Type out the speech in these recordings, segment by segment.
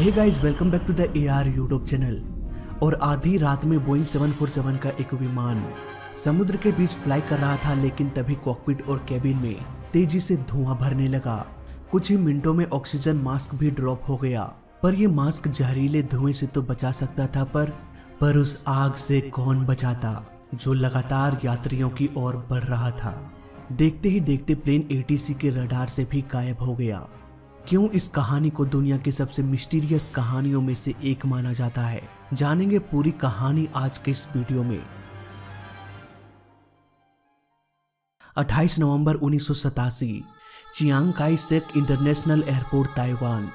Hey guys, welcome back to the AR YouTube channel. और आधी रात में बोइंग 747 का एक विमान समुद्र के बीच फ्लाई कर रहा था, लेकिन तभी कॉकपिट और कैबिन में तेजी से धुआं भरने लगा। कुछ ही मिनटों में ऑक्सीजन मास्क भी ड्रॉप हो गया, पर यह मास्क जहरीले धुएं से तो बचा सकता था, पर उस आग से कौन बचाता जो लगातार यात्रियों की ओर बढ़ रहा था। देखते ही देखते प्लेन ATC के रडार से भी गायब हो गया। क्यों इस कहानी को दुनिया की सबसे मिस्टीरियस कहानियों में से एक माना जाता है, जानेंगे पूरी कहानी आज के इस वीडियो में। 28 नवंबर 1987 Chiang Kai Shek international airport Taiwan,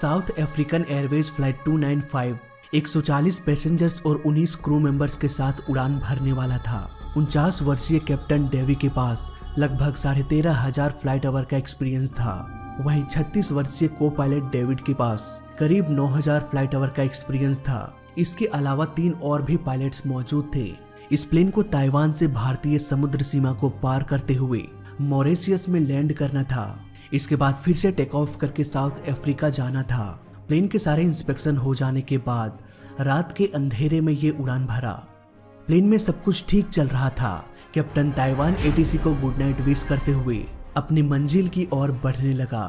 south African Airways flight 295 140 passengers और 19 क्रू मेंबर्स के साथ उड़ान भरने वाला था। 49 वर्षीय कैप्टन डेवी के पास लगभग 13,500 फ्लाइट आवर का एक्सपीरियंस था। वहीं 36 वर्षीय को पायलट डेविड के पास करीब 9,000 फ्लाइट आवर का एक्सपीरियंस था। इसके अलावा 3 और भी पायलट्स मौजूद थे। इस प्लेन को ताइवान से भारतीय समुद्र सीमा को पार करते हुए मॉरिशस में लैंड करना था। इसके बाद फिर से टेक ऑफ करके साउथ अफ्रीका जाना था। प्लेन के सारे इंस्पेक्शन हो जाने के बाद रात के अंधेरे में ये उड़ान भरा। प्लेन में सब कुछ ठीक चल रहा था। कैप्टन ताइवान ATC को गुड नाइट विश करते हुए अपनी मंजिल की ओर बढ़ने लगा।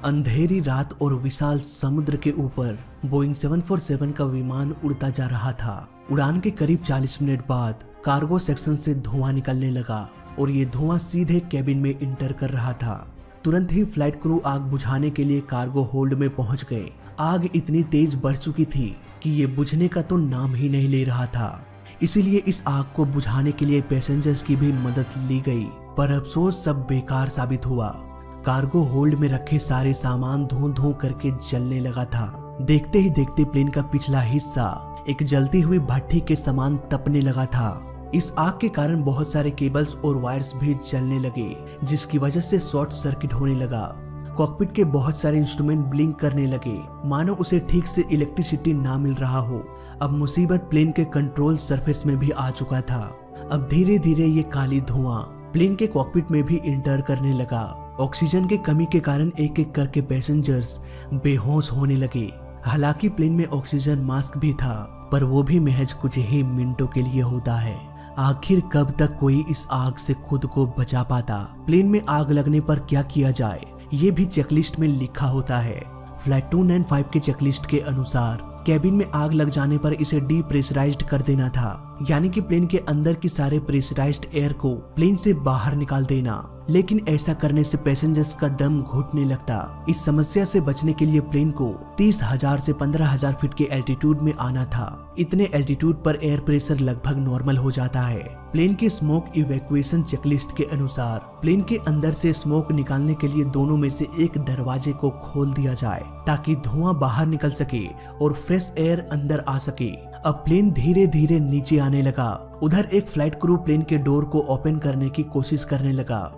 अंधेरी रात और विशाल समुद्र के ऊपर बोइंग 747 का विमान उड़ता जा रहा था। उड़ान के करीब 40 मिनट बाद कार्गो सेक्शन से धुआं निकलने लगा और ये धुआं सीधे कैबिन में इंटर कर रहा था। तुरंत ही फ्लाइट क्रू आग बुझाने के लिए कार्गो होल्ड में पहुंच गए। आग इतनी तेज बढ़ चुकी थी कि ये बुझने का तो नाम ही नहीं ले रहा था। इसीलिए इस आग को बुझाने के लिए पैसेंजर्स की भी मदद ली गई, पर अफसोस सब बेकार साबित हुआ। कार्गो होल्ड में रखे सारे सामान धुआं धुआं करके जलने लगा था। देखते ही देखते प्लेन का पिछला हिस्सा एक जलती हुई भट्टी के समान तपने लगा था। इस आग के कारण बहुत सारे केबल्स और वायर्स भी जलने लगे, जिसकी वजह से शॉर्ट सर्किट होने लगा। कॉकपिट के बहुत सारे इंस्ट्रूमेंट ब्लिंक करने लगे, मानो उसे ठीक से इलेक्ट्रिसिटी ना मिल रहा हो। अब मुसीबत प्लेन के कंट्रोल सरफेस में भी आ चुका था। अब धीरे धीरे ये काली धुआं प्लेन के कॉकपिट में भी इंटर करने लगा। ऑक्सीजन के कमी के कारण एक एक करके पैसेंजर्स बेहोश होने लगे। हालांकि प्लेन में ऑक्सीजन मास्क भी था, पर वो भी महज कुछ ही मिनटों के लिए होता है। आखिर कब तक कोई इस आग से खुद को बचा पाता? प्लेन में आग लगने पर क्या किया जाए, ये भी चेकलिस्ट में लिखा होता है। फ्लाइट 295 के चेकलिस्ट के अनुसार कैबिन में आग लग जाने पर इसे डीप्रेशराइज्ड कर देना था, यानी कि प्लेन के अंदर की सारे प्रेशराइज्ड एयर को प्लेन से बाहर निकाल देना। लेकिन ऐसा करने से पैसेंजर्स का दम घुटने लगता। इस समस्या से बचने के लिए प्लेन को 30,000 से 15,000 फीट के एल्टीट्यूड में आना था। इतने एल्टीट्यूड पर एयर प्रेशर लगभग नॉर्मल हो जाता है। प्लेन की स्मोक इवैक्यूएशन चेकलिस्ट के अनुसार प्लेन के अंदर से स्मोक निकालने के लिए दोनों में से एक दरवाजे को खोल दिया जाए, ताकि धुआं बाहर निकल सके और फ्रेश एयर अंदर आ सके। अब प्लेन धीरे धीरे नीचे आने लगा। उधर एक फ्लाइट क्रू प्लेन के डोर को ओपन करने की कोशिश करने लगा।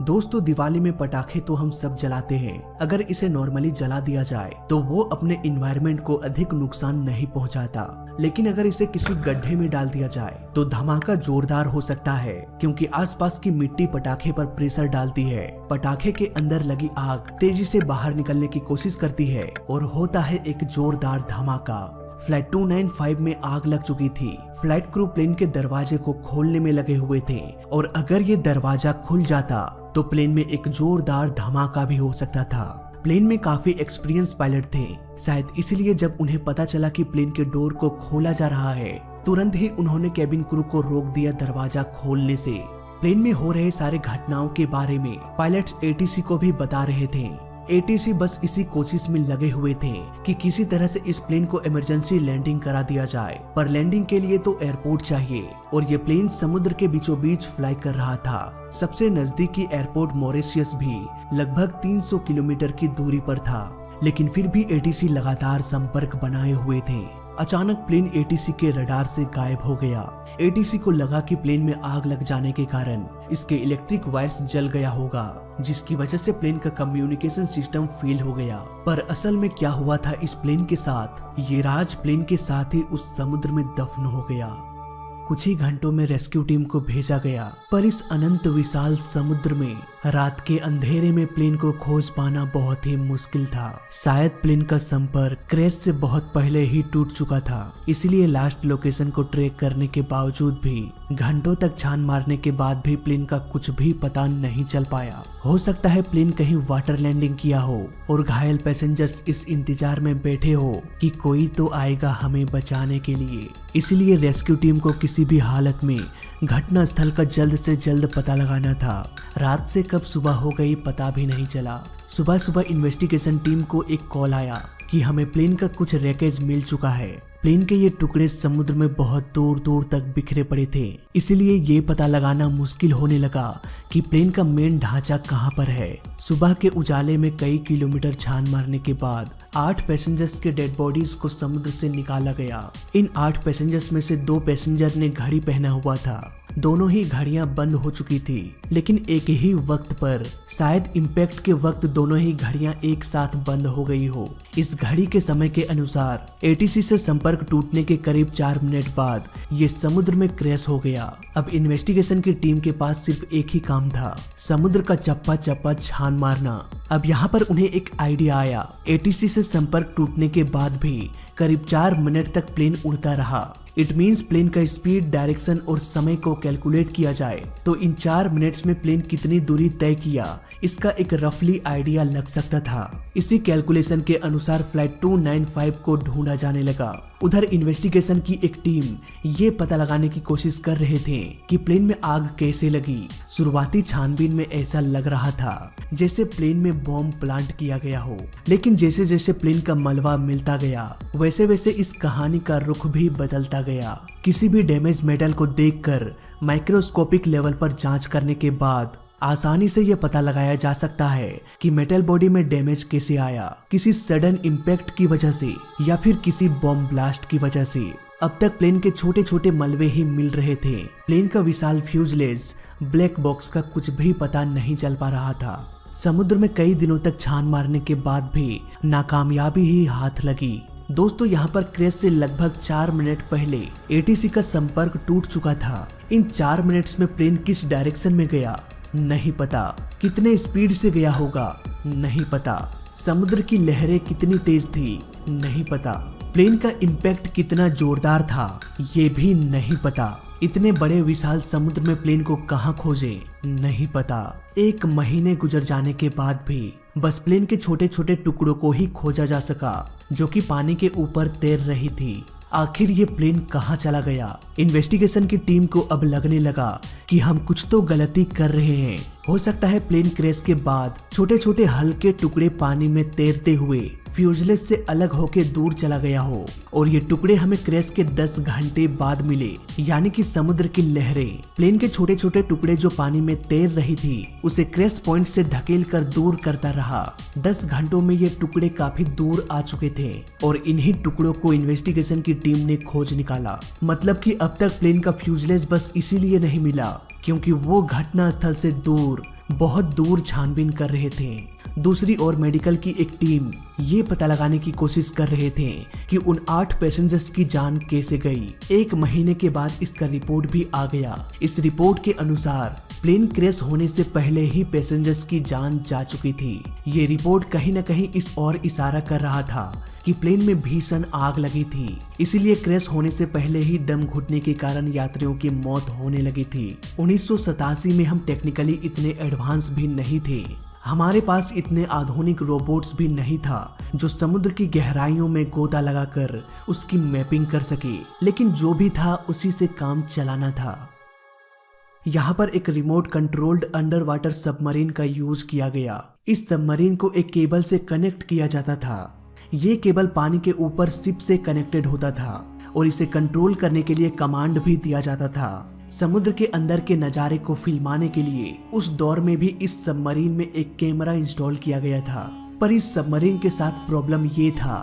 दोस्तों, दिवाली में पटाखे तो हम सब जलाते हैं। अगर इसे नॉर्मली जला दिया जाए तो वो अपने इन्वायरमेंट को अधिक नुकसान नहीं पहुंचाता, लेकिन अगर इसे किसी गड्ढे में डाल दिया जाए तो धमाका जोरदार हो सकता है, क्योंकि आसपास की मिट्टी पटाखे पर प्रेशर डालती है। पटाखे के अंदर लगी आग तेजी से बाहर निकलने की कोशिश करती है और होता है एक जोरदार धमाका। फ्लाइट 295 में आग लग चुकी थी। फ्लाइट क्रू प्लेन के दरवाजे को खोलने में लगे हुए थे, और अगर ये दरवाजा खुल जाता तो प्लेन में एक जोरदार धमाका भी हो सकता था। प्लेन में काफी एक्सपीरियंस पायलट थे, शायद इसलिए जब उन्हें पता चला कि प्लेन के डोर को खोला जा रहा है, तुरंत ही उन्होंने कैबिन क्रू को रोक दिया दरवाजा खोलने से। प्लेन में हो रहे सारे घटनाओं के बारे में पायलट्स ATC को भी बता रहे थे। ATC बस इसी कोशिश में लगे हुए थे कि किसी तरह से इस प्लेन को इमरजेंसी लैंडिंग करा दिया जाए, पर लैंडिंग के लिए तो एयरपोर्ट चाहिए, और ये प्लेन समुद्र के बीचों बीच फ्लाई कर रहा था। सबसे नजदीकी एयरपोर्ट मॉरिशस भी लगभग 300 किलोमीटर की दूरी पर था, लेकिन फिर भी ATC लगातार संपर्क बनाए हुए थे। अचानक प्लेन ATC के रडार से गायब हो गया। ATC को लगा कि प्लेन में आग लग जाने के कारण इसके इलेक्ट्रिक वायर्स जल गया होगा, जिसकी वजह से प्लेन का कम्युनिकेशन सिस्टम फेल हो गया। पर असल में क्या हुआ था इस प्लेन के साथ, ये राज प्लेन के साथ ही उस समुद्र में दफन हो गया। कुछ ही घंटों में रेस्क्यू टीम को भेजा गया, पर इस अनंत विशाल समुद्र में रात के अंधेरे में प्लेन को खोज पाना बहुत ही मुश्किल था। शायद प्लेन का संपर्क क्रैश से बहुत पहले ही टूट चुका था, इसलिए लास्ट लोकेशन को ट्रैक करने के बावजूद भी घंटों तक छान मारने के बाद भी प्लेन का कुछ भी पता नहीं चल पाया। हो सकता है प्लेन कहीं वाटर लैंडिंग किया हो और घायल पैसेंजर्स इस इंतजार में बैठे हो कि कोई तो आएगा हमें बचाने के लिए। इसलिए रेस्क्यू टीम को किसी भी हालत में घटना स्थल का जल्द से जल्द पता लगाना था। रात से कब सुबह हो गई पता भी नहीं चला। सुबह सुबह इन्वेस्टिगेशन टीम को एक कॉल आया कि हमें प्लेन का कुछ रैकेज मिल चुका है। प्लेन के ये टुकड़े समुद्र में बहुत दूर दूर तक बिखरे पड़े थे, इसलिए ये पता लगाना मुश्किल होने लगा कि प्लेन का मेन ढांचा कहाँ पर है। सुबह के उजाले में कई किलोमीटर छान मारने के बाद 8 पैसेंजर्स के डेड बॉडीज को समुद्र से निकाला गया। इन 8 पैसेंजर्स में से 2 पैसेंजर ने घड़ी पहना हुआ था। दोनों ही घड़ियां बंद हो चुकी थी, लेकिन एक ही वक्त पर, शायद इम्पैक्ट के वक्त दोनों ही घड़ियां एक साथ बंद हो गई हो। इस घड़ी के समय के अनुसार एटीसी से संपर्क टूटने के करीब 4 मिनट बाद ये समुद्र में क्रैश हो गया। अब इन्वेस्टिगेशन की टीम के पास सिर्फ एक ही काम था, समुद्र का चप्पा चप्पा छान मारना। अब यहाँ पर उन्हें एक आइडिया आया। एटीसी से संपर्क टूटने के बाद भी करीब 4 मिनट तक प्लेन उड़ता रहा। इट मीन्स प्लेन का स्पीड, डायरेक्शन और समय को कैलकुलेट किया जाए तो इन 4 मिनट्स में प्लेन कितनी दूरी तय किया, इसका एक रफली आइडिया लग सकता था। इसी कैलकुलेशन के अनुसार फ्लाइट 295 को ढूंढा जाने लगा। उधर इन्वेस्टिगेशन की एक टीम ये पता लगाने की कोशिश कर रहे थे कि प्लेन में आग कैसे लगी। शुरुआती छानबीन में ऐसा लग रहा था जैसे प्लेन में बॉम्ब प्लांट किया गया हो, लेकिन जैसे जैसे प्लेन का मलबा मिलता गया वैसे वैसे इस कहानी का रुख भी बदलता गया। किसी भी डैमेज मेटल को देखकर माइक्रोस्कोपिक लेवल पर जांच करने के बाद आसानी से यह पता लगाया जा सकता है कि मेटल बॉडी में डैमेज कैसे आया, किसी सडन इम्पैक्ट की वजह से या फिर किसी बॉम्ब ब्लास्ट की वजह से। अब तक प्लेन के छोटे छोटे मलबे ही मिल रहे थे। प्लेन का विशाल फ्यूजलेज, ब्लैक बॉक्स का कुछ भी पता नहीं चल पा रहा था। समुद्र में कई दिनों तक छान मारने के बाद भी नाकामयाबी ही हाथ लगी। दोस्तों, यहाँ पर क्रैश से लगभग 4 मिनट पहले एटीसी का संपर्क टूट चुका था। इन 4 मिनट्स में प्लेन किस डायरेक्शन में गया नहीं पता, कितने स्पीड से गया होगा नहीं पता, समुद्र की लहरें कितनी तेज थी नहीं पता, प्लेन का इम्पैक्ट कितना जोरदार था ये भी नहीं पता। इतने बड़े विशाल समुद्र में प्लेन को कहां खोजे नहीं पता। 1 महीने गुजर जाने के बाद भी बस प्लेन के छोटे छोटे टुकड़ों को ही खोजा जा सका जो कि पानी के ऊपर तैर रही थी। आखिर ये प्लेन कहाँ चला गया? इन्वेस्टिगेशन की टीम को अब लगने लगा कि हम कुछ तो गलती कर रहे हैं। हो सकता है प्लेन क्रैश के बाद छोटे छोटे हल्के टुकड़े पानी में तैरते हुए फ्यूजलेज से अलग होके दूर चला गया हो और ये टुकड़े हमें क्रैश के 10 घंटे बाद मिले। यानी कि समुद्र की लहरें प्लेन के छोटे छोटे टुकड़े जो पानी में तैर रही थी उसे क्रैश पॉइंट से धकेल कर दूर करता रहा। 10 घंटों में ये टुकड़े काफी दूर आ चुके थे और इन्हीं टुकड़ों को इन्वेस्टिगेशन की टीम ने खोज निकाला। मतलब कि अब तक प्लेन का फ्यूजलेज बस इसीलिए नहीं मिला क्योंकि वो घटना स्थल से दूर, बहुत दूर छानबीन कर रहे थे। दूसरी ओर मेडिकल की एक टीम ये पता लगाने की कोशिश कर रहे थे कि उन 8 पैसेंजर्स की जान कैसे गई। 1 महीने के बाद इसका रिपोर्ट भी आ गया। इस रिपोर्ट के अनुसार प्लेन क्रैश होने से पहले ही पैसेंजर्स की जान जा चुकी थी। ये रिपोर्ट कहीं न कहीं इस ओर इशारा कर रहा था कि प्लेन में भीषण आग लगी थी, इसीलिए क्रैश होने से पहले ही दम घुटने के कारण यात्रियों की मौत होने लगी थी। 1987 में हम टेक्निकली इतने एडवांस भी नहीं थे। हमारे पास इतने आधुनिक रोबोट्स भी नहीं था जो समुद्र की गहराइयों में गोता लगाकर उसकी मैपिंग कर सके, लेकिन जो भी था उसी से काम चलाना था। यहाँ पर एक remote controlled under water submarine का यूज किया गया। इस सबमरीन को एक केबल से कनेक्ट किया जाता था। ये केबल पानी के ऊपर शिप से कनेक्टेड होता था और इसे कंट्रोल करने के लिए कमांड भी दिया जाता था। समुद्र के अंदर के नज़ारे को फिल्माने के लिए उस दौर में भी इस सबमरीन में एक कैमरा इंस्टॉल किया गया था। पर इस सबमरीन के साथ प्रॉब्लम ये था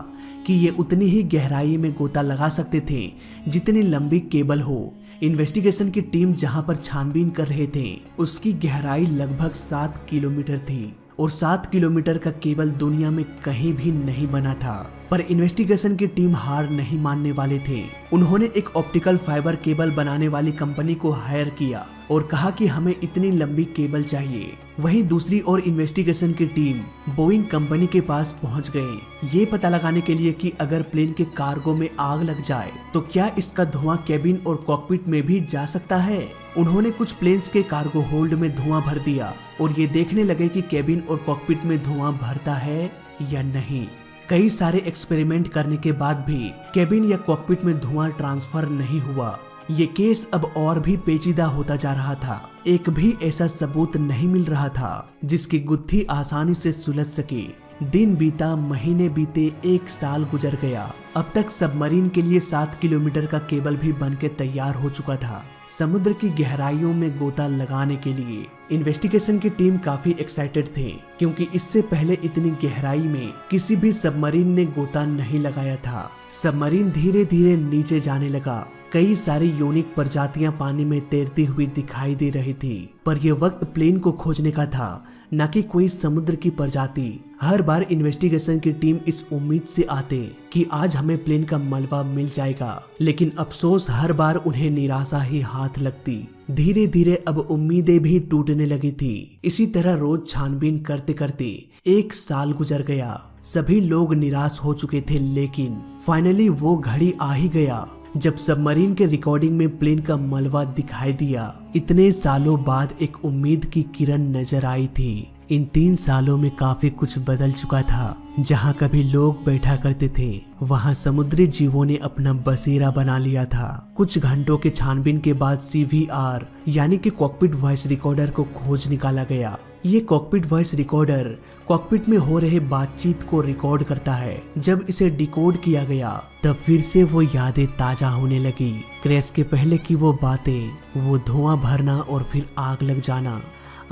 कि ये उतनी ही गहराई में गोता लगा सकते थे जितनी लंबी केबल हो। इन्वेस्टिगेशन की टीम जहां पर छानबीन कर रहे थे उसकी गहराई लगभग 7 किलोमीटर थी और 7 किलोमीटर का केबल दुनिया में कहीं भी नहीं बना था। पर इन्वेस्टिगेशन की टीम हार नहीं मानने वाले थे। उन्होंने एक ऑप्टिकल फाइबर केबल बनाने वाली कंपनी को हायर किया और कहा कि हमें इतनी लंबी केबल चाहिए। वहीं दूसरी ओर इन्वेस्टिगेशन की टीम बोइंग कंपनी के पास पहुंच गए, ये पता लगाने के लिए कि अगर प्लेन के कार्गो में आग लग जाए तो क्या इसका धुआं केबिन और कॉकपिट में भी जा सकता है। उन्होंने कुछ प्लेन्स के कार्गो होल्ड में धुआं भर दिया और ये देखने लगे कि केबिन और कॉकपिट में धुआं भरता है या नहीं। कई सारे एक्सपेरिमेंट करने के बाद भी केबिन या कॉकपिट में धुआं ट्रांसफर नहीं हुआ। ये केस अब और भी पेचीदा होता जा रहा था। एक भी ऐसा सबूत नहीं मिल रहा था जिसकी गुत्थी आसानी से सुलझ सके। दिन बीता, महीने बीते, 1 साल गुजर गया। अब तक सबमरीन के लिए 7 किलोमीटर का केबल भी बनके तैयार हो चुका था। समुद्र की गहराइयों में गोता लगाने के लिए इन्वेस्टिगेशन की टीम काफी एक्साइटेड थे, क्योंकि इससे पहले इतनी गहराई में किसी भी सबमरीन ने गोता नहीं लगाया था। सबमरीन धीरे धीरे नीचे जाने लगा। कई सारी यूनिक प्रजातियां पानी में तैरती हुई दिखाई दे रही थी, पर यह वक्त प्लेन को खोजने का था, न कि कोई समुद्र की प्रजाति। हर बार इन्वेस्टिगेशन की टीम इस उम्मीद से आते कि आज हमें प्लेन का मलबा मिल जाएगा, लेकिन अफसोस हर बार उन्हें निराशा ही हाथ लगती। धीरे धीरे अब उम्मीदें भी टूटने लगी थी। इसी तरह रोज छानबीन करते करते 1 साल गुजर गया। सभी लोग निराश हो चुके थे, लेकिन फाइनली वो घड़ी आ ही गया जब सबमरीन के रिकॉर्डिंग में प्लेन का मलबा दिखाई दिया। इतने सालों बाद एक उम्मीद की किरण नजर आई थी। इन 3 सालों में काफी कुछ बदल चुका था। जहाँ कभी लोग बैठा करते थे, वहाँ समुद्री जीवों ने अपना बसेरा बना लिया था। कुछ घंटों के छानबीन के बाद CVR यानी कि कॉकपिट वॉइस रिकॉर्डर को खोज निकाला गया। ये कॉकपिट वॉइस रिकॉर्डर कॉकपिट में हो रहे बातचीत को रिकॉर्ड करता है। जब इसे डिकोड किया गया तब फिर से वो यादें ताजा होने लगी। क्रैश के पहले की वो बातें, वो धुआं भरना और फिर आग लग जाना,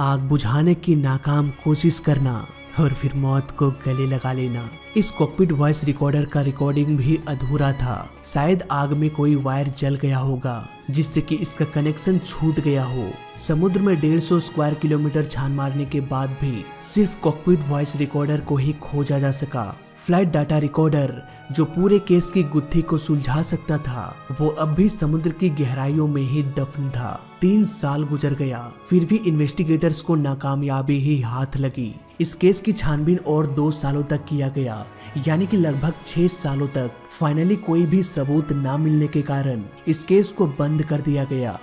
आग बुझाने की नाकाम कोशिश करना और फिर मौत को गले लगा लेना। इस कॉकपिट वॉइस रिकॉर्डर का रिकॉर्डिंग भी अधूरा था। शायद आग में कोई वायर जल गया होगा जिससे कि इसका कनेक्शन छूट गया हो। समुद्र में 150 स्क्वायर किलोमीटर छान मारने के बाद भी सिर्फ कॉकपिट वॉइस रिकॉर्डर को ही खोजा जा सका। फ्लाइट डाटा रिकॉर्डर जो पूरे केस की गुत्थी को सुलझा सकता था, वो अब भी समुद्र की गहराइयों में ही दफन था। 3 साल गुजर गया, फिर भी इन्वेस्टिगेटर्स को नाकामयाबी ही हाथ लगी। इस केस की छानबीन और 2 सालों तक किया गया, यानी कि लगभग 6 सालों तक। फाइनली कोई भी सबूत ना मिलने के कारण इस केस को बंद कर दिया गया।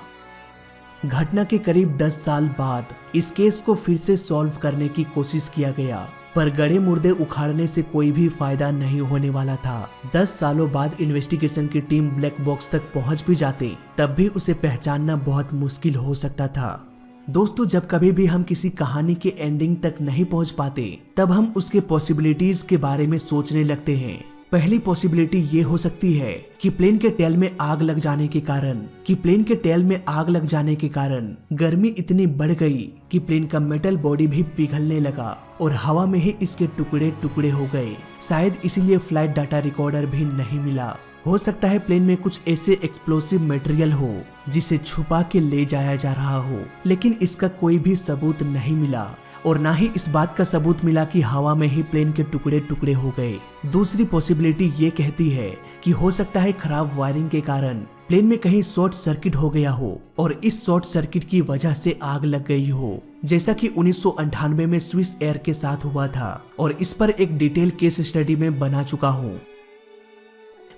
घटना के करीब 10 साल बाद इस केस को फिर से सॉल्व करने की कोशिश किया गया, पर गड़े मुर्दे उखाड़ने से कोई भी फायदा नहीं होने वाला था। 10 सालों बाद इन्वेस्टिगेशन की टीम ब्लैक बॉक्स तक पहुंच भी जाते, तब भी उसे पहचानना बहुत मुश्किल हो सकता था। दोस्तों, जब कभी भी हम किसी कहानी के एंडिंग तक नहीं पहुंच पाते, तब हम उसके पॉसिबिलिटीज के बारे में सोचने लगते हैं। पहली पॉसिबिलिटी ये हो सकती है कि प्लेन के टेल में आग लग जाने के कारण गर्मी इतनी बढ़ गई कि प्लेन का मेटल बॉडी भी पिघलने लगा और हवा में ही इसके टुकड़े टुकड़े हो गए। शायद इसीलिए फ्लाइट डाटा रिकॉर्डर भी नहीं मिला। हो सकता है प्लेन में कुछ ऐसे एक्सप्लोसिव मटेरियल हो जिसे छुपा के ले जाया जा रहा हो, लेकिन इसका कोई भी सबूत नहीं मिला और ना ही इस बात का सबूत मिला कि हवा में ही प्लेन के टुकड़े टुकड़े हो गए। दूसरी पॉसिबिलिटी ये कहती है कि हो सकता है खराब वायरिंग के कारण प्लेन में कहीं शॉर्ट सर्किट हो गया हो और इस शॉर्ट सर्किट की वजह से आग लग गई हो, जैसा कि 1998 में स्विस एयर के साथ हुआ था और इस पर एक डिटेल केस स्टडी में बना चुका हूँ।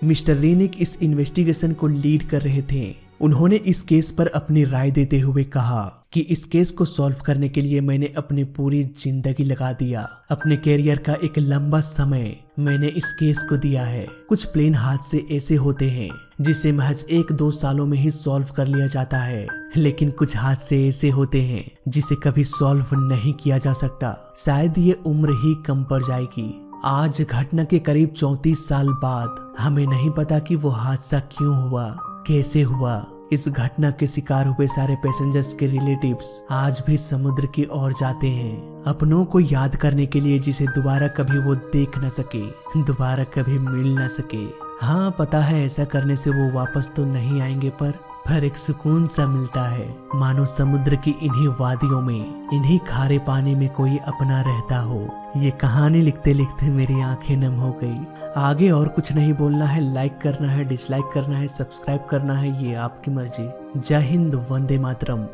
मिस्टर रेनिक इस इन्वेस्टिगेशन को लीड कर रहे थे। उन्होंने इस केस पर अपनी राय देते हुए कहा कि इस केस को सॉल्व करने के लिए मैंने अपनी पूरी जिंदगी लगा दिया। अपने कैरियर का एक लंबा समय मैंने इस केस को दिया है। कुछ प्लेन हादसे ऐसे होते हैं जिसे महज 1-2 सालों में ही सॉल्व कर लिया जाता है, लेकिन कुछ हादसे ऐसे होते हैं जिसे कभी सॉल्व नहीं किया जा सकता। शायद ये उम्र ही कम पड़ जाएगी। आज घटना के करीब 34 साल बाद हमें नहीं पता कि वो हादसा क्यों हुआ, कैसे हुआ। इस घटना के शिकार हुए सारे पैसेंजर्स के रिलेटिव्स आज भी समुद्र की ओर जाते हैं, अपनों को याद करने के लिए जिसे दोबारा कभी वो देख न सके, दोबारा कभी मिल न सके। हाँ, पता है ऐसा करने से वो वापस तो नहीं आएंगे, पर पर एक सुकून सा मिलता है, मानो समुद्र की इन्हीं वादियों में, इन्हीं खारे पानी में कोई अपना रहता हो। ये कहानी लिखते लिखते मेरी आंखें नम हो गई। आगे और कुछ नहीं बोलना है, लाइक करना है, डिसलाइक करना है, सब्सक्राइब करना है, ये आपकी मर्जी। जय हिंद, वंदे मातरम।